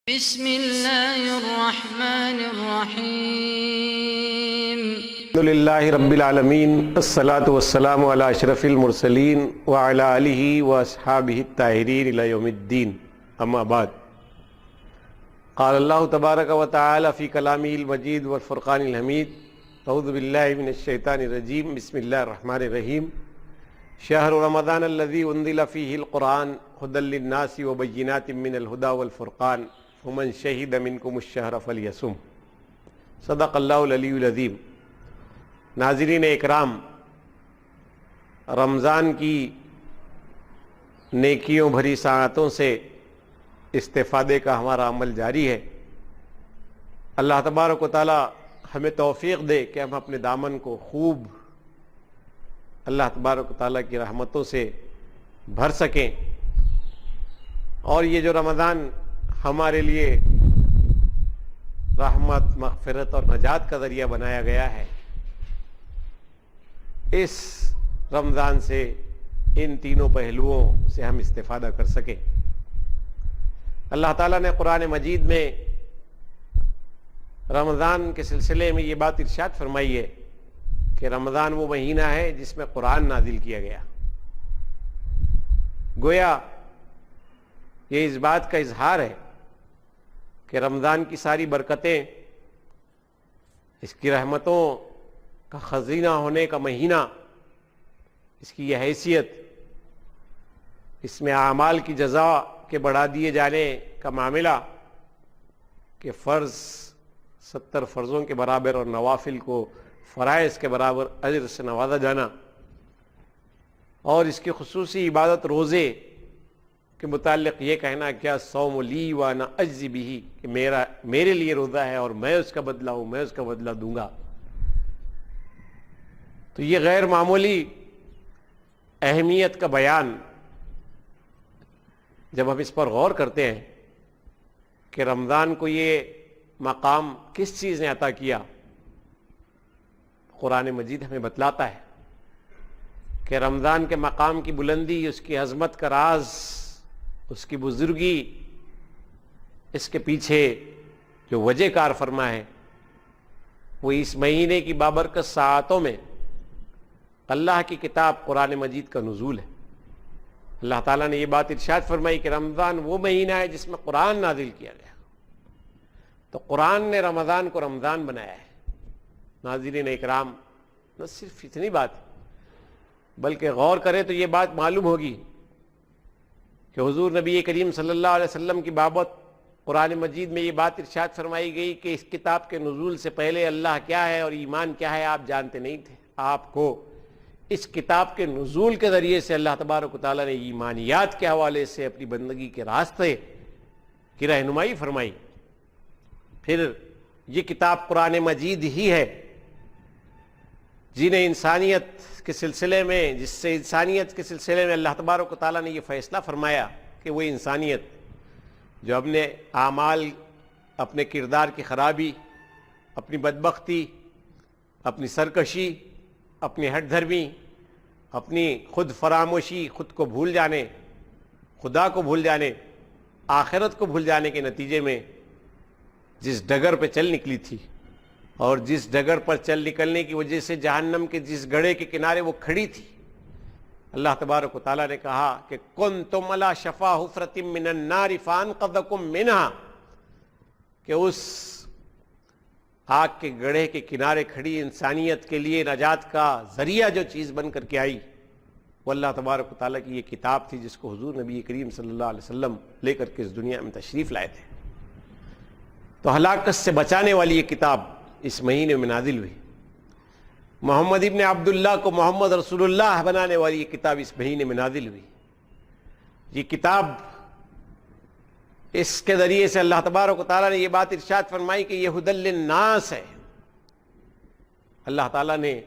بسم اللہ الرحمن الرحیم الحمد للہ رب العالمین الصلاۃ والسلام علی اشرف المرسلین وعلی آلہ واصحابہ الطاہرین الی یوم الدین، اما بعد، قال اللہ تبارک و تعالی فی کلامہ المجید والفرقان الحمید، اعوذ باللہ من الشیطان الرجیم، بسم اللہ الرحمن الرحیم۔ شہر رمضان الذی انزل فیہ القرآن ھدی للناس وبینات من الھدی والفرقان فمن شہد منکم الشہر فلیصم۔ صدق اللہ العلی العظیم۔ ناظرین اکرام، رمضان کی نیکیوں بھری ساعتوں سے استفادے کا ہمارا عمل جاری ہے۔ اللہ تبارک و تعالی ہمیں توفیق دے کہ ہم اپنے دامن کو خوب اللہ تبارک و تعالی کی رحمتوں سے بھر سکیں، اور یہ جو رمضان ہمارے لیے رحمت، مغفرت اور نجات کا ذریعہ بنایا گیا ہے، اس رمضان سے ان تینوں پہلوؤں سے ہم استفادہ کر سکیں۔ اللہ تعالیٰ نے قرآن مجید میں رمضان کے سلسلے میں یہ بات ارشاد فرمائی ہے کہ رمضان وہ مہینہ ہے جس میں قرآن نازل کیا گیا۔ گویا یہ اس بات کا اظہار ہے کہ رمضان کی ساری برکتیں، اس کی رحمتوں کا خزینہ ہونے کا مہینہ، اس کی یہ حیثیت، اس میں اعمال کی جزا کے بڑھا دیے جانے کا معاملہ کہ فرض 70 فرضوں کے برابر اور نوافل کو فرائض کے برابر اجر سے نوازا جانا، اور اس کی خصوصی عبادت روزے کے متعلق یہ کہنا کیا صوم لی وانا اجزی بہ، کہ میرے لیے روزہ ہے اور میں اس کا بدلہ ہوں، میں اس کا بدلہ دوں گا۔ تو یہ غیر معمولی اہمیت کا بیان جب ہم اس پر غور کرتے ہیں کہ رمضان کو یہ مقام کس چیز نے عطا کیا، قرآن مجید ہمیں بتلاتا ہے کہ رمضان کے مقام کی بلندی، اس کی عظمت کا راز، اس کی بزرگی، اس کے پیچھے جو وجہ کار فرما ہے وہ اس مہینے کی بابرکت ساعتوں میں اللہ کی کتاب قرآن مجید کا نزول ہے۔ اللہ تعالیٰ نے یہ بات ارشاد فرمائی کہ رمضان وہ مہینہ ہے جس میں قرآن نازل کیا گیا، تو قرآن نے رمضان کو رمضان بنایا ہے۔ ناظرین اکرام، نہ صرف اتنی بات بلکہ غور کریں تو یہ بات معلوم ہوگی کہ حضور نبی کریم صلی اللہ علیہ وسلم کی بابت قرآن مجید میں یہ بات ارشاد فرمائی گئی کہ اس کتاب کے نزول سے پہلے اللہ کیا ہے اور ایمان کیا ہے آپ جانتے نہیں تھے۔ آپ کو اس کتاب کے نزول کے ذریعے سے اللہ تبارک و تعالیٰ نے ایمانیات کے حوالے سے اپنی بندگی کے راستے کی رہنمائی فرمائی۔ پھر یہ کتاب قرآن مجید ہی ہے جنہیں انسانیت کے سلسلے میں، جس سے انسانیت کے سلسلے میں اللہ تبارک و تعالیٰ نے یہ فیصلہ فرمایا کہ وہ انسانیت جو اپنے اعمال، اپنے کردار کی خرابی، اپنی بدبختی، اپنی سرکشی، اپنی ہٹ دھرمی، اپنی خود فراموشی، خود کو بھول جانے، خدا کو بھول جانے، آخرت کو بھول جانے کے نتیجے میں جس ڈگر پہ چل نکلی تھی، اور جس ڈگر پر چل نکلنے کی وجہ سے جہنم کے جس گڑھے کے کنارے وہ کھڑی تھی، اللہ تبارک و تعالیٰ نے کہا کہ کنتم علی شفا حفرۃ من النار فانقذکم منہا، کہ اس آگ کے گڑھے کے کنارے کھڑی انسانیت کے لیے نجات کا ذریعہ جو چیز بن کر کے آئی وہ اللہ تبارک و تعالیٰ کی یہ کتاب تھی جس کو حضور نبی کریم صلی اللہ علیہ وسلم لے کر کے اس دنیا میں تشریف لائے تھے۔ تو ہلاکت سے بچانے والی یہ کتاب اس مہینے میں نازل ہوئی۔ محمد ابن عبداللہ کو محمد رسول اللہ بنانے والی یہ کتاب اس مہینے میں نازل ہوئی۔ یہ کتاب، اس کے ذریعے سے اللہ تبارک و تعالیٰ نے یہ بات ارشاد فرمائی کہ یہ ھدی للناس ہے۔ اللہ تعالیٰ نے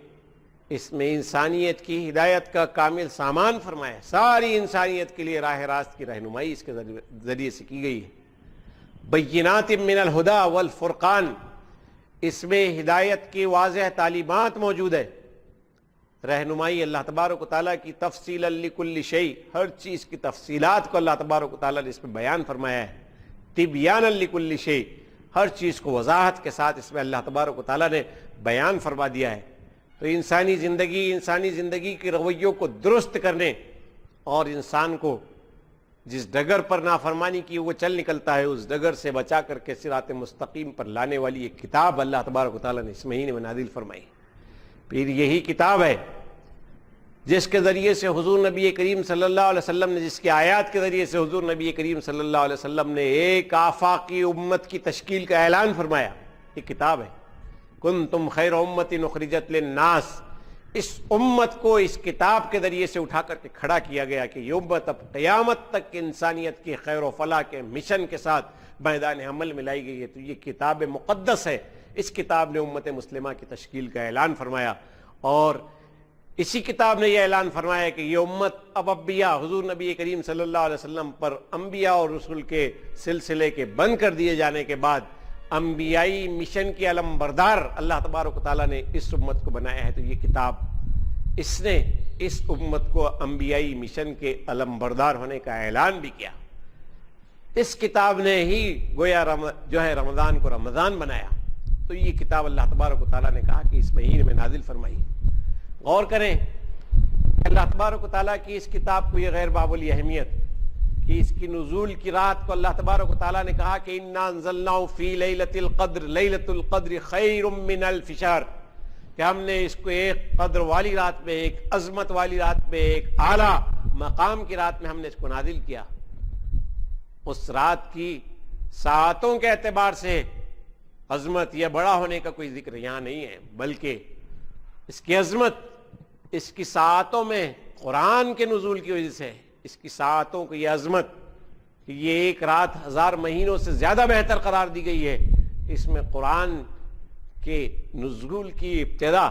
اس میں انسانیت کی ہدایت کا کامل سامان فرمایا، ساری انسانیت کے لیے راہ راست کی رہنمائی اس کے ذریعے سے کی گئی ہے۔ بینات من الھدی والفرقان، اس میں ہدایت کی واضح تعلیمات موجود ہے، رہنمائی اللہ تبارک و تعالیٰ کی تفصیلا لکل شیء، ہر چیز کی تفصیلات کو اللہ تبارک و تعالیٰ نے اس میں بیان فرمایا ہے۔ تبیانا لکل شیء، ہر چیز کو وضاحت کے ساتھ اس میں اللہ تبارک و تعالیٰ نے بیان فرما دیا ہے۔ تو انسانی زندگی کے رویوں کو درست کرنے اور انسان کو جس ڈگر پر نافرمانی کی وہ چل نکلتا ہے اس ڈگر سے بچا کر کے صراط مستقیم پر لانے والی ایک کتاب اللہ تبارک و تعالیٰ نے اس مہینے میں نازل فرمائی۔ پھر یہی کتاب ہے جس کے ذریعے سے حضور نبی کریم صلی اللہ علیہ وسلم نے، جس کے آیات کے ذریعے سے حضور نبی کریم صلی اللہ علیہ وسلم نے ایک آفاقی امت کی تشکیل کا اعلان فرمایا۔ یہ کتاب ہے کنتم خیر امت اخرجت للناس۔ اس امت کو اس کتاب کے ذریعے سے اٹھا کر کے کھڑا کیا گیا کہ یہ امت اب قیامت تک انسانیت کی خیر و فلاح کے مشن کے ساتھ میدان عمل میں لائی گئی ہے۔ تو یہ کتاب مقدس ہے، اس کتاب نے امت مسلمہ کی تشکیل کا اعلان فرمایا، اور اسی کتاب نے یہ اعلان فرمایا کہ یہ امت اب انبیاء، حضور نبی کریم صلی اللہ علیہ وسلم پر انبیاء اور رسول کے سلسلے کے بند کر دیے جانے کے بعد انبیائی مشن کی علم بردار اللہ تبارک و تعالیٰ نے اس امت کو بنایا ہے۔ تو یہ کتاب اس نے اس امت کو انبیائی مشن کے علم بردار ہونے کا اعلان بھی کیا۔ اس کتاب نے ہی گویا جو ہے رمضان کو رمضان بنایا۔ تو یہ کتاب اللہ تبارک و تعالیٰ نے کہا کہ اس مہینے میں نازل فرمائی۔ غور کریں کہ اللہ تبارک و تعالیٰ کی اس کتاب کو یہ غیر بابلی اہمیت کہ اس کی نزول کی رات کو اللہ تبارک و تعالیٰ نے کہا کہ انا انزلناہ فی لیلۃ القدر، لیلۃ القدر خیر من الف شہر، کہ ہم نے اس کو ایک قدر والی رات میں، ایک عظمت والی رات میں، ایک اعلیٰ مقام کی رات میں ہم نے اس کو نازل کیا۔ اس رات کی ساعتوں کے اعتبار سے عظمت یا بڑا ہونے کا کوئی ذکر یہاں نہیں ہے، بلکہ اس کی عظمت اس کی ساعتوں میں قرآن کے نزول کی وجہ سے، اس کی ساعتوں کی یہ عظمت کہ یہ ایک رات 1000 مہینوں سے زیادہ بہتر قرار دی گئی ہے۔ اس میں قرآن کے نزول کی ابتدا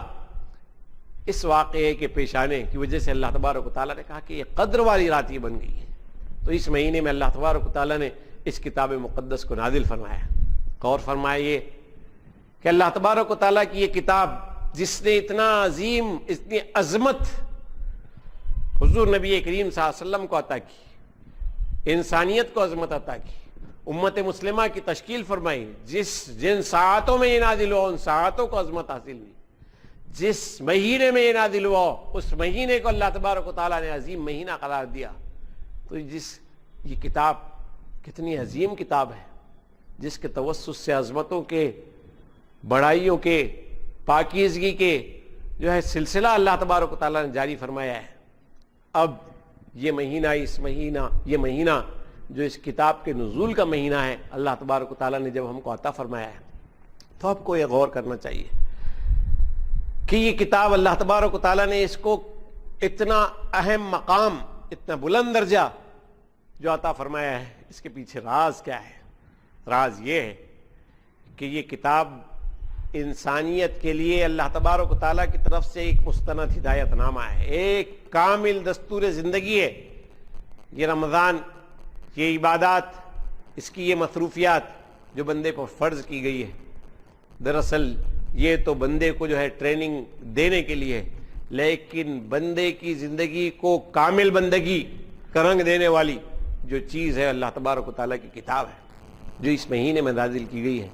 اس واقعے کے پیش آنے کی وجہ سے اللہ تبارک و تعالیٰ نے کہا کہ یہ قدر والی رات یہ بن گئی ہے۔ تو اس مہینے میں اللہ تبارک و تعالیٰ نے اس کتاب مقدس کو نازل فرمایا۔ غور فرمائیے کہ اللہ تبارک و تعالیٰ کی یہ کتاب جس نے اتنا عظیم، اتنی عظمت حضور نبی کریم صلی اللہ علیہ وسلم کو عطا کی، انسانیت کو عظمت عطا کی، امت مسلمہ کی تشکیل فرمائی، جن ساعتوں میں یہ نازل ہوا ان ساعتوں کو عظمت حاصل ہوئی، جس مہینے میں یہ نازل ہوا اس مہینے کو اللہ تبارک و تعالیٰ نے عظیم مہینہ قرار دیا۔ تو یہ کتاب کتنی عظیم کتاب ہے جس کے توسط سے عظمتوں کے، بڑائیوں کے، پاکیزگی کے جو ہے سلسلہ اللہ تبارک و تعالیٰ نے جاری فرمایا ہے۔ اب یہ مہینہ جو اس کتاب کے نزول کا مہینہ ہے، اللہ تبارک و تعالیٰ نے جب ہم کو عطا فرمایا ہے تو آپ کو یہ غور کرنا چاہیے کہ یہ کتاب اللہ تبارک و تعالیٰ نے اس کو اتنا اہم مقام، اتنا بلند درجہ جو عطا فرمایا ہے، اس کے پیچھے راز کیا ہے؟ راز یہ ہے کہ یہ کتاب انسانیت کے لیے اللہ تبارک و تعالیٰ کی طرف سے ایک مستند ہدایت نامہ ہے، ایک کامل دستور زندگی ہے۔ یہ رمضان، یہ عبادات، اس کی یہ مصروفیات جو بندے کو فرض کی گئی ہے، دراصل یہ تو بندے کو جو ہے ٹریننگ دینے کے لیے، لیکن بندے کی زندگی کو کامل بندگی کا رنگ دینے والی جو چیز ہے اللہ تبارک و تعالیٰ کی کتاب ہے جو اس مہینے میں نازل کی گئی ہے۔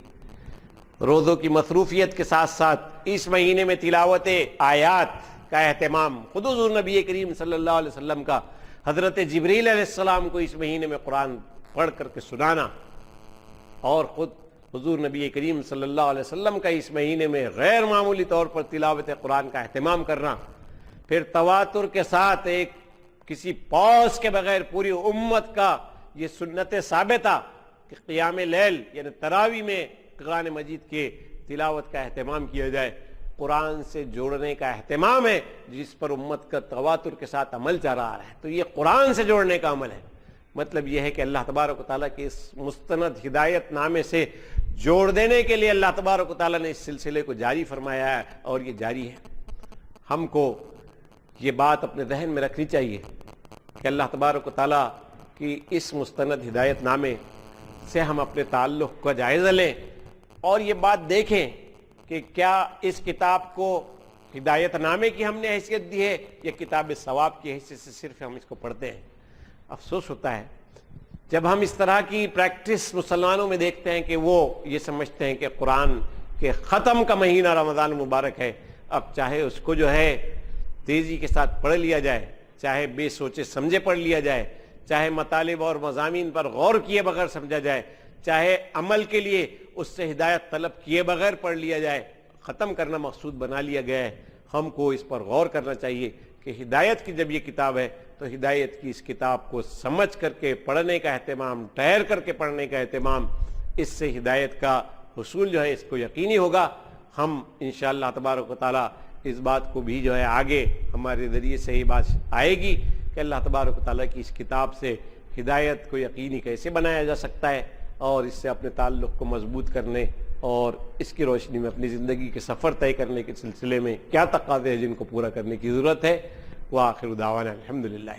روزوں کی مصروفیت کے ساتھ ساتھ اس مہینے میں تلاوت آیات کا اہتمام، خود حضور نبی کریم صلی اللہ علیہ وسلم کا حضرت جبریل علیہ السلام کو اس مہینے میں قرآن پڑھ کر کے سنانا، اور خود حضور نبی کریم صلی اللہ علیہ وسلم کا اس مہینے میں غیر معمولی طور پر تلاوت قرآن کا اہتمام کرنا، پھر تواتر کے ساتھ ایک کسی پاس کے بغیر پوری امت کا یہ سنت ثابتہ کہ قیام لیل یعنی تراویح میں قرآن مجید کے تلاوت کا اہتمام کیا جائے، قرآن سے جوڑنے کا اہتمام ہے جس پر امت کا تواتر کے ساتھ عمل چل رہا ہے۔ تو یہ قرآن سے جوڑنے کا عمل ہے۔ مطلب یہ ہے کہ اللہ تبارک و تعالیٰ کے اس مستند ہدایت نامے سے جوڑ دینے کے لیے اللہ تبارک و تعالیٰ نے اس سلسلے کو جاری فرمایا ہے، اور یہ جاری ہے۔ ہم کو یہ بات اپنے ذہن میں رکھنی چاہیے کہ اللہ تبارک و تعالیٰ کی اس مستند ہدایت نامے سے ہم اپنے تعلق کا جائزہ لیں، اور یہ بات دیکھیں کہ کیا اس کتاب کو ہدایت نامے کی ہم نے حیثیت دی ہے یا کتاب ثواب کی حیثیت سے صرف ہم اس کو پڑھتے ہیں۔ افسوس ہوتا ہے جب ہم اس طرح کی پریکٹس مسلمانوں میں دیکھتے ہیں کہ وہ یہ سمجھتے ہیں کہ قرآن کے ختم کا مہینہ رمضان مبارک ہے، اب چاہے اس کو جو ہے تیزی کے ساتھ پڑھ لیا جائے، چاہے بے سوچے سمجھے پڑھ لیا جائے، چاہے مطالب اور مضامین پر غور کیے بغیر سمجھا جائے، چاہے عمل کے لیے اس سے ہدایت طلب کیے بغیر پڑھ لیا جائے، ختم کرنا مقصود بنا لیا گیا ہے۔ ہم کو اس پر غور کرنا چاہیے کہ ہدایت کی جب یہ کتاب ہے تو ہدایت کی اس کتاب کو سمجھ کر کے پڑھنے کا اہتمام، ٹھہر کر کے پڑھنے کا اہتمام، اس سے ہدایت کا حصول جو ہے اس کو یقینی ہوگا۔ ہم انشاءاللہ تبارک و تعالی اس بات کو بھی جو ہے آگے ہمارے ذریعے سے یہ بات آئے گی کہ اللہ تبارک و تعالیٰ کی اس کتاب سے ہدایت کو یقینی کیسے بنایا جا سکتا ہے، اور اس سے اپنے تعلق کو مضبوط کرنے اور اس کی روشنی میں اپنی زندگی کے سفر طے کرنے کے سلسلے میں کیا تقاضے ہیں جن کو پورا کرنے کی ضرورت ہے۔ وآخر دعوانا الحمدللہ۔